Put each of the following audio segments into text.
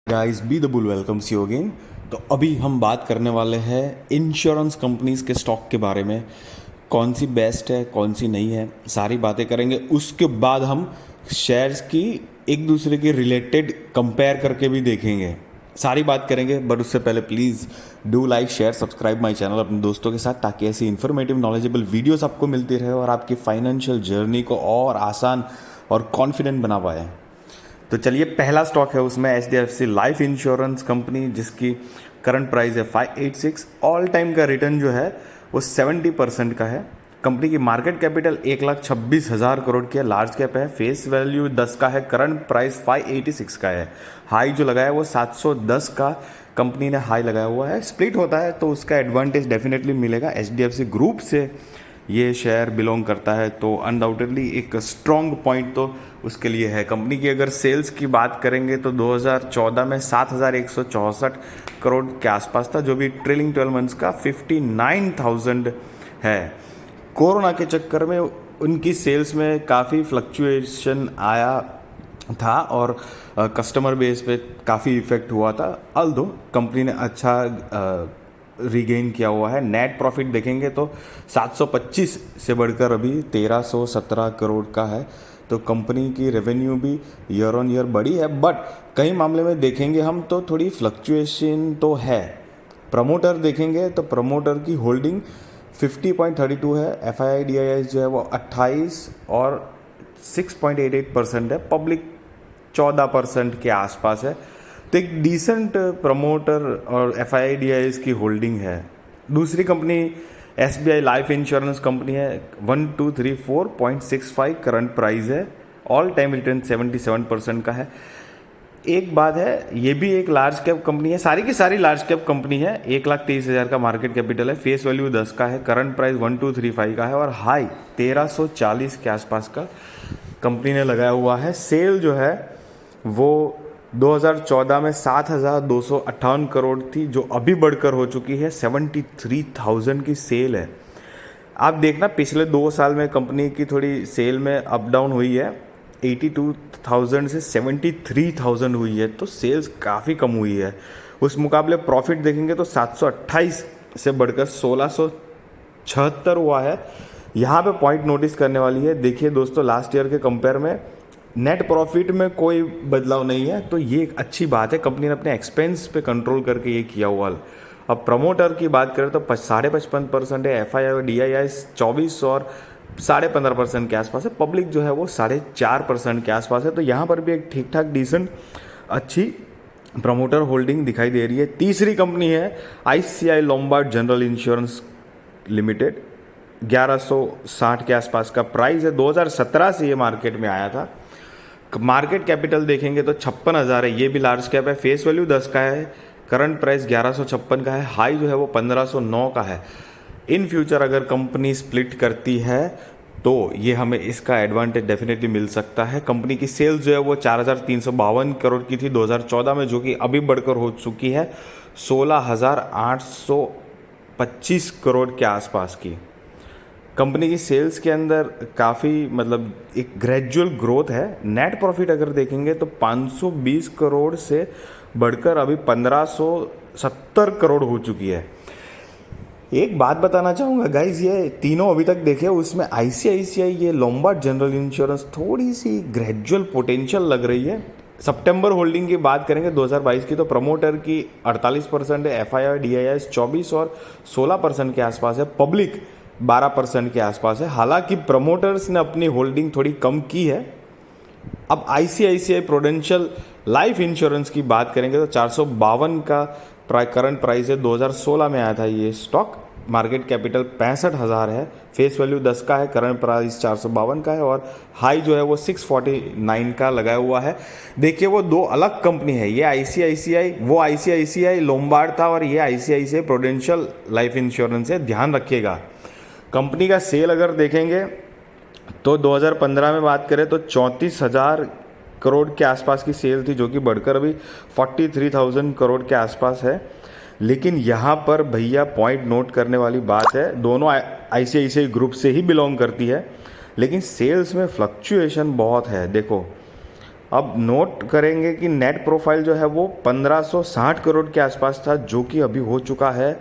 Guys be the bull welcomes you again. तो अभी हम बात करने वाले हैं इंश्योरेंस कंपनीज के स्टॉक के बारे में। कौन सी बेस्ट है, कौन सी नहीं है, सारी बातें करेंगे। उसके बाद हम शेयर्स की एक दूसरे के रिलेटेड कंपेयर करके भी देखेंगे, सारी बात करेंगे। बट उससे पहले please do like share subscribe my channel अपने दोस्तों के साथ, ताकि ऐसी इन्फॉर्मेटिव नॉलेजेबल वीडियोस आपको मिलती रहे और आपकी फाइनेंशियल जर्नी को और आसान और कॉन्फिडेंट बना पाए। तो चलिए, पहला स्टॉक है उसमें HDFC लाइफ इंश्योरेंस कंपनी, जिसकी करंट प्राइस है 586। ऑल टाइम का रिटर्न जो है वो 70% का है। कंपनी की मार्केट कैपिटल 1,26,000 करोड़ की है, लार्ज कैप है, फेस वैल्यू 10 का है, करंट प्राइस 586 का है। हाई जो लगाया है वो 710 का कंपनी ने हाई लगाया हुआ है। स्प्लिट होता है तो उसका एडवांटेज डेफिनेटली मिलेगा। HDFC ग्रुप से ये शेयर बिलोंग करता है, तो अनडाउटेडली एक स्ट्रॉन्ग पॉइंट तो उसके लिए है। कंपनी की अगर सेल्स की बात करेंगे तो 2014 में 7,164 करोड़ के आसपास था, जो भी ट्रेलिंग 12 मंथ्स का 59,000 है। कोरोना के चक्कर में उनकी सेल्स में काफ़ी फ्लक्चुएशन आया था और कस्टमर बेस पे काफ़ी इफेक्ट हुआ था। अल्दो कंपनी ने अच्छा रीगेन किया हुआ है। नेट प्रॉफिट देखेंगे तो 725 से बढ़कर अभी 1317 करोड़ का है। तो कंपनी की रेवेन्यू भी ईयर ऑन ईयर बढ़ी है, बट कई मामले में देखेंगे हम तो थोड़ी फ्लक्चुएशन तो है। प्रमोटर देखेंगे तो प्रमोटर की होल्डिंग 50.32 है। FII-DII जो है वो 28 और 6.88% है। पब्लिक 14% के आसपास है। तो एक डिसेंट प्रमोटर और FII-DII की होल्डिंग है। दूसरी company SBI life insurance company है। 1234.65 करंट प्राइस है। ऑल टाइम रिटर्न 77% का है। एक बात है, ये भी एक लार्ज कैप कंपनी है, सारी की सारी लार्ज कैप कंपनी है। 1,23,000 का मार्केट कैपिटल है, फेस वैल्यू 10 का है, करंट प्राइस 1235 का है और हाई 1340 के आसपास का कंपनी ने लगाया हुआ है। सेल जो है वो 2014 में 7,258 करोड़ थी, जो अभी बढ़कर हो चुकी है 73,000 की सेल है। आप देखना, पिछले 2 साल में कंपनी की थोड़ी सेल में अप डाउन हुई है। 82,000 से 73,000 हुई है, तो सेल्स काफ़ी कम हुई है। उस मुकाबले प्रॉफिट देखेंगे तो 728 से बढ़कर 1,676 हुआ है। यहाँ पे पॉइंट नोटिस करने वाली है। देखिए दोस्तों, लास्ट ईयर के कंपेयर में नेट प्रॉफिट में कोई बदलाव नहीं है, तो ये एक अच्छी बात है। कंपनी ने अपने एक्सपेंस पे कंट्रोल करके ये किया हुआ है। अब प्रमोटर की बात करें तो 55.5% है। FII-DII 24 और 15.5% के आसपास है। पब्लिक जो है वो 4.5% के आसपास है। तो यहाँ पर भी एक ठीक ठाक डिसेंट अच्छी प्रमोटर होल्डिंग दिखाई दे रही है। तीसरी कंपनी है ICICI Lombard general insurance limited. 1160 के आसपास का प्राइस है। 2017 से ये मार्केट में आया था। मार्केट कैपिटल देखेंगे तो 56,000 है। ये भी लार्ज कैप है। फेस वैल्यू 10 का है, करंट प्राइस 1156 का है, हाई जो है वो 1509 का है। इन फ्यूचर अगर कंपनी स्प्लिट करती है तो ये हमें इसका एडवांटेज डेफिनेटली मिल सकता है। कंपनी की सेल्स जो है वो 4,352 करोड़ की थी 2014 में, जो कि अभी बढ़कर हो चुकी है 16,825 करोड़ के आसपास की। कंपनी की सेल्स के अंदर काफ़ी मतलब एक ग्रेजुअल ग्रोथ है। नेट प्रॉफिट अगर देखेंगे तो 520 करोड़ से बढ़कर अभी 1,570 करोड़ हो चुकी है। एक बात बताना चाहूँगा गाइज, ये तीनों अभी तक देखे उसमें ICICI ये लोम्बार्ड जनरल इंश्योरेंस थोड़ी सी ग्रेजुअल पोटेंशियल लग रही है। सितंबर होल्डिंग की बात करेंगे 2022 की, तो प्रमोटर की 48% है, FII-DII 24 और 16% के आसपास है, पब्लिक 12% के आसपास है। हालांकि प्रमोटर्स ने अपनी होल्डिंग थोड़ी कम की है। अब ICICI प्रूडेंशियल लाइफ इंश्योरेंस की बात करेंगे तो 452 का करंट प्राइस है। 2016 में आया था ये स्टॉक। मार्केट कैपिटल 65,000 है, फेस वैल्यू 10 का है, करंट प्राइस 452 का है और हाई जो है वो 649 का लगाया हुआ है। देखिए, वो दो अलग कंपनी है। ये ICICI लोम्बार्ड था और ये ICICI प्रूडेंशियल लाइफ इंश्योरेंस है, ध्यान रखिएगा। कंपनी का सेल अगर देखेंगे तो 2015 में बात करें तो 34,000 करोड़ के आसपास की सेल थी, जो कि बढ़कर अभी 43,000 करोड़ के आसपास है। लेकिन यहाँ पर भैया पॉइंट नोट करने वाली बात है, दोनों ICICI ग्रुप से ही बिलोंग करती है, लेकिन सेल्स में फ्लक्चुएशन बहुत है। देखो, अब नोट करेंगे कि नेट प्रोफाइल जो है वो 1560 करोड़ के आसपास था, जो कि अभी हो चुका है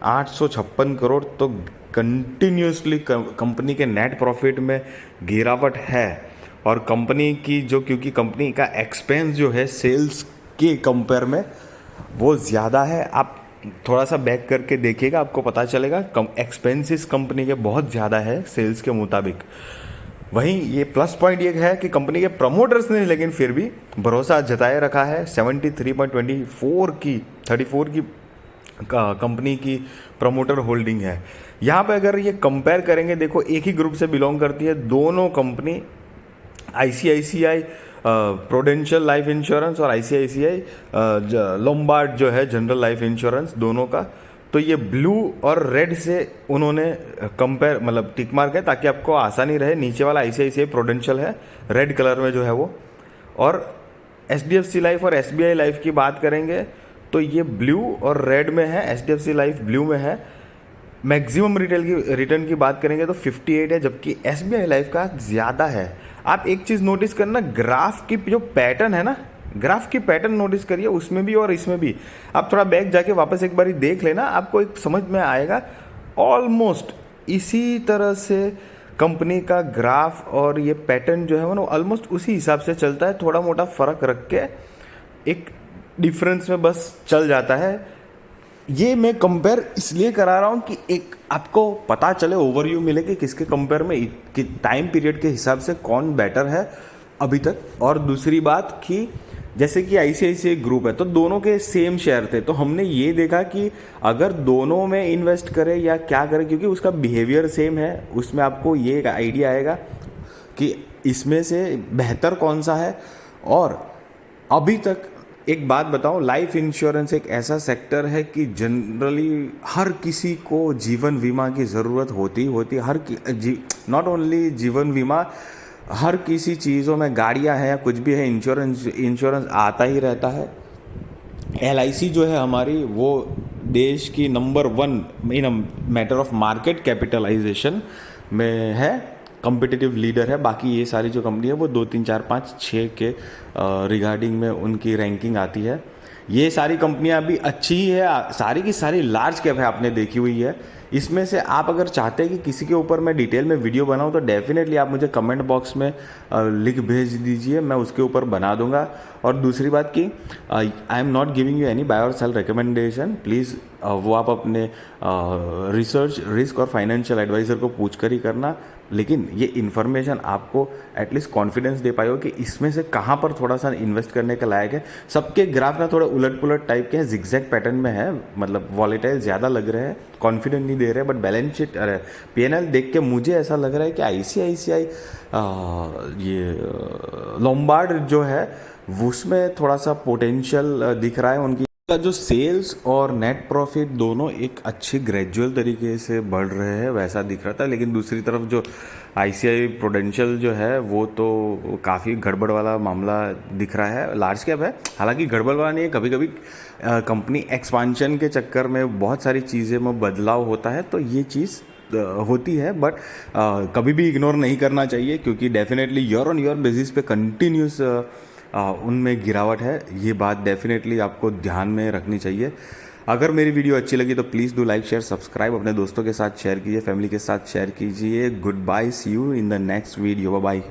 856 करोड़। तो कंटिन्यूसली कंपनी के नेट प्रॉफिट में गिरावट है, और कंपनी की जो, क्योंकि कंपनी का एक्सपेंस जो है सेल्स के कंपेयर में वो ज़्यादा है। आप थोड़ा सा बैक करके देखिएगा, आपको पता चलेगा एक्सपेंसेस कंपनी के बहुत ज़्यादा है सेल्स के मुताबिक। वहीं ये प्लस पॉइंट ये है कि कंपनी के प्रमोटर्स ने लेकिन फिर भी भरोसा जताए रखा है। 73.24 की 34 की कंपनी की प्रमोटर होल्डिंग है। यहाँ पे अगर ये कंपेयर करेंगे, देखो एक ही ग्रुप से बिलोंग करती है दोनों company, ICICI prudential life insurance और आईसीआईसीआई लोम्बार्ड जो है जनरल लाइफ इंश्योरेंस, दोनों का। तो ये ब्लू और रेड से उन्होंने कंपेयर, मतलब टिक मार्क है ताकि आपको आसानी रहे। नीचे वाला आईसीआईसीआई प्रूडेंशियल है, रेड कलर में जो है वो। और एचडीएफसी लाइफ और एसबीआई लाइफ की बात करेंगे तो ये ब्लू और रेड में है, एचडीएफसी लाइफ ब्लू में है। मैक्सिमम रिटर्न की बात करेंगे तो 58 है, जबकि एसबीआई लाइफ का ज़्यादा है। आप एक चीज़ नोटिस करना, ग्राफ की जो पैटर्न है ना, ग्राफ की पैटर्न नोटिस करिए, उसमें भी और इसमें भी। आप थोड़ा बैक जाके वापस एक बारी देख लेना, आपको एक समझ में आएगा। ऑलमोस्ट इसी तरह से कंपनी का ग्राफ और ये पैटर्न जो है वो ऑलमोस्ट उसी हिसाब से चलता है। थोड़ा मोटा फ़र्क रख के एक डिफरेंस में बस चल जाता है। ये मैं कंपेयर इसलिए करा रहा हूँ कि एक आपको पता चले, ओवरव्यू मिले कि किसके कंपेयर में कि टाइम पीरियड के हिसाब से कौन बेटर है अभी तक। और दूसरी बात कि जैसे कि आईसीआईसीआई ग्रुप है तो दोनों के सेम शेयर थे, तो हमने ये देखा कि अगर दोनों में इन्वेस्ट करें या क्या करें, क्योंकि उसका बिहेवियर सेम है, उसमें आपको ये एक आइडिया आएगा कि इसमें से बेहतर कौन सा है। और अभी तक एक बात बताऊं, लाइफ इंश्योरेंस एक ऐसा सेक्टर है कि जनरली हर किसी को जीवन बीमा की ज़रूरत होती हर नॉट ओनली जीवन बीमा, हर किसी चीज़ों में, गाड़ियां हैं या कुछ भी है, इंश्योरेंस आता ही रहता है। एलआईसी जो है हमारी, वो देश की number 1 in matter of market capitalisation में है, कम्पिटिटिव लीडर है। बाकी ये सारी जो कंपनी है वो 2, 3, 4, 5, 6 के रिगार्डिंग में उनकी रैंकिंग आती है। ये सारी कंपनियां भी अच्छी ही है, सारी की सारी लार्ज कैप है, आपने देखी हुई है। इसमें से आप अगर चाहते हैं कि किसी के ऊपर मैं डिटेल में वीडियो बनाऊं तो डेफिनेटली आप मुझे कमेंट बॉक्स में लिख भेज दीजिए, मैं उसके ऊपर बना दूंगा। और दूसरी बात कि I am not giving you any buy और सेल रिकमेंडेशन, प्लीज़ वो आप अपने रिसर्च, रिस्क और फाइनेंशियल एडवाइज़र को पूछ कर ही करना। लेकिन ये इन्फॉर्मेशन आपको एटलीस्ट कॉन्फिडेंस दे पाए हो कि इसमें से कहाँ पर थोड़ा सा इन्वेस्ट करने के लायक है। सबके ग्राफ ना थोड़े उलट पुलट टाइप के हैं, जिगजैग पैटर्न में है, मतलब वॉलेटाइल ज़्यादा लग रहे हैं, कॉन्फिडेंट नहीं दे रहे। बट बैलेंस शीट, अरे पीएनएल देख के मुझे ऐसा लग रहा है कि आईसीआईसीआई ये लोम्बार्ड जो है उसमें थोड़ा सा पोटेंशियल दिख रहा है। उनकी का जो सेल्स और नेट प्रॉफिट दोनों एक अच्छी ग्रेजुअल तरीके से बढ़ रहे हैं वैसा दिख रहा था। लेकिन दूसरी तरफ जो आईसीआई प्रूडेंशियल जो है वो तो काफ़ी गड़बड़ वाला मामला दिख रहा है। लार्ज कैप है, हालांकि गड़बड़ वाला नहीं है, कभी कभी कंपनी एक्सपांशन के चक्कर में बहुत सारी चीज़ें में बदलाव होता है, तो ये चीज़ होती है। बट कभी भी इग्नोर नहीं करना चाहिए, क्योंकि definitely year on year basis पे कंटिन्यूस उनमें गिरावट है। ये बात डेफिनेटली आपको ध्यान में रखनी चाहिए। अगर मेरी वीडियो अच्छी लगी तो please do like, share, subscribe, अपने दोस्तों के साथ शेयर कीजिए, फैमिली के साथ शेयर कीजिए। Good bye, see you in the next video, bye bye.